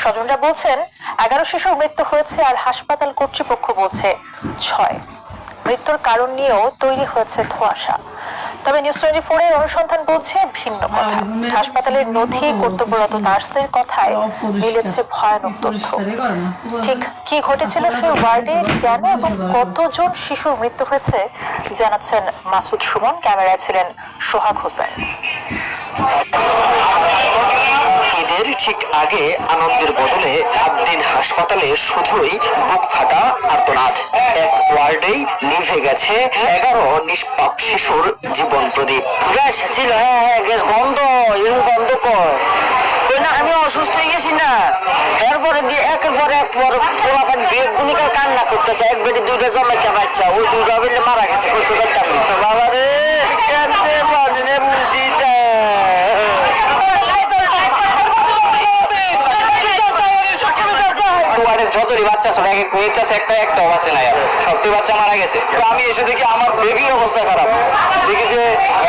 স্বজনরা বলছেন 11 শিশুর মৃত্যু হয়েছে আর হাসপাতাল কর্তৃপক্ষ বলছে 6। মৃত্যুর কারণ নিয়েও তৈরি হয়েছে ধোঁয়াশা। তবে নিউজ 24 এর অনুসন্ধান বলছে ভিন্ন কথা। হাসপাতালের নথি, কর্তব্যরত নার্সের কথায় মিলেছে ভয়ানক তথ্য। ঠিক কি ঘটেছিল সেই ওয়ার্ডে, কেন এবং কতজন শিশুর মৃত্যু হয়েছে জানাচ্ছেন মাসুদ সুমন। ক্যামেরায় ছিলেন সোহাগ হোসেন। ঈদের ঠিক আগে আনন্দের বদলে আদ্দিন হাসপাতালে শুধুই বুক ফাটা আর্তনাদ। এক ওয়ার্ডেই নিভে গেছে 11 নিষ্পাপ শিশুর জীবন প্রদীপ। গ্যাস ছিল, হ্যাঁ গ্যাস গন্ধ, এরকম গন্ধ কয় না। আমি অসুস্থ হয়ে গেছি না, এরপরে দিয়ে একের পর এক পোলাপান বেগ গুলিকার কান্না করতেছে। এক বেডে দুইটা জমাইকা বাচ্চা, ওই দুইটা বেলে মারা গেছে। করতে পারতাম বাবা রে, কেমনে বাজনে মুদিটা যতটি বাচ্চা ছিল এক নিতেছে, একটা বাচ্চা নাই, সবটি বাচ্চা মারা গেছে। তো আমি এসে দেখি আমার বেবির অবস্থা খারাপ, দেখি যে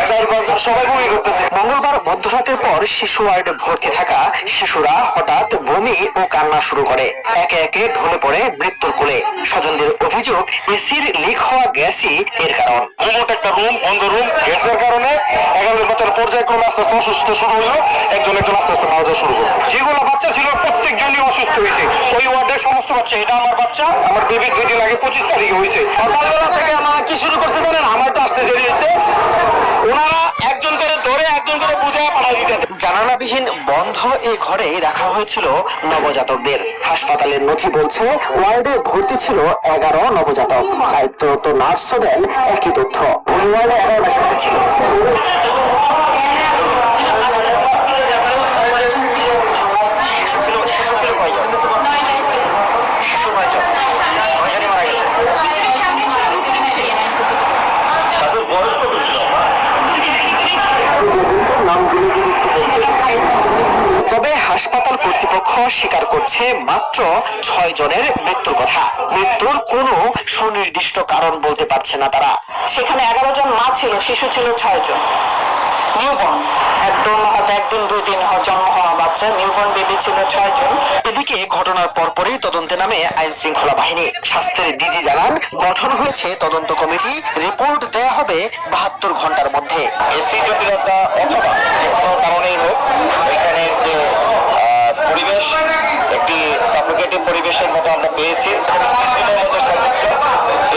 4-5 জন সবাই বমি করতেছে। মঙ্গলবার মধ্যরাতের পর শিশু ওয়ার্ডে ভর্তি থাকা শিশুরা হঠাৎ বমি ও কান্না শুরু করে। একে একে ঢলে পড়ে মৃত্যুর কোলে। স্বজনদের অভিযোগ, এসির লিক হওয়া গ্যাসই এর কারণ। একটা রুম, বন্ধ রুম, গ্যাসের কারণে 11 বাচ্চার পর্যায়ক্রমে আস্তে আস্তে অসুস্থ শুরু হইলো। একজন আস্তে আস্তে মারা যাওয়া শুরু করলো। যেগুলো বাচ্চা ছিল প্রত্যেকজনই অসুস্থ হয়েছে। ওই ওয়ার্ডের সমস্ত বাচ্চা, এটা আমার বাচ্চা, আমার বেবি 2 দিন আগে 25 তারিখে হয়েছে। সকালবেলা থেকে আমার কি শুরু করছে জানেন? আমার তো আসতে দেরি হয়েছে, ওনারা একজন করে ধরে একজন করে বুঝায় পাঠিয়ে দিতেছে। জানালাবিহীন বন্ধ এই ঘরেই রাখা হয়েছিল নবজাতকদের। হাসপাতালের নথি বলছে ওয়ার্ডে ভর্তি ছিল 11 নবজাতক। দায়িত্বরত নার্সও দেন একই তথ্য। ওই ওয়ার্ডে 11টা শিশু ছিল। শিশু ছিল কয়জন? শিশু 9 জন। 9 জনই মারা গেছে। তাদের বয়স কত ছিল? তবে হাসপাতাল কর্তৃপক্ষ স্বীকার করছে মাত্র 6 জনের মৃত্যুর কথা। মৃত্যুর কোনো সুনির্দিষ্ট কারণ বলতে পারছে না তারা। সেখানে 11 জন মা ছিল, শিশু ছিল 6 জন। নিউবর্ন, একদম হয়তো 1 দিন 2 দিন জন্ম হওয়া বাচ্চা, নিউবর্ন বেবি ছিল 6 জন। এদিকে ঘটনার পরপরই তদন্তে নামে আইন শৃঙ্খলা বাহিনী। স্বাস্থ্যের ডিজি জানান, গঠন হয়েছে তদন্ত কমিটি। রিপোর্ট দেয়া হবে 72 ঘন্টার মধ্যে। এসি জটিলতা অথবা যে কোনো কারণেই হোক, এখানে যে পরিবেশ একটি সাফোকেটিভ পরিবেশের মতো আমরা পেয়েছি। এর মধ্যে সর্বোচ্চ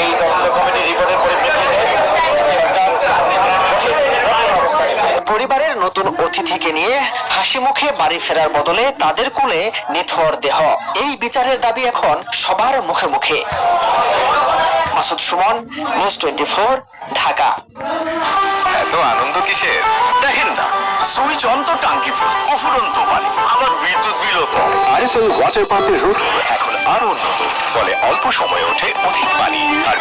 এই তদন্ত কমিটির রিপোর্টের পরিপ্রেক্ষিতে সরকার পরিবারের নতুন অতিথিকে নিয়ে হাসি মুখে বাড়ি ফেরার বদলে তাদের কোলে নিথর দেহ। এই বিচারের দাবি এখন সবার মুখে মুখে। মাসুদ সুমন, নিউজ 24, ঢাকা। এত আনন্দ কিসের? দেখেন না, সুইচ অন তো টাঙ্কি ফুল, অফুরন্ত পানি, আবার বিদ্যুৎ বিলও কম। আরএফএল ওয়াটার পাম্পের রুট এখন আরো উন্নত, ফলে অল্প সময়ে ওঠে অধিক পানি আর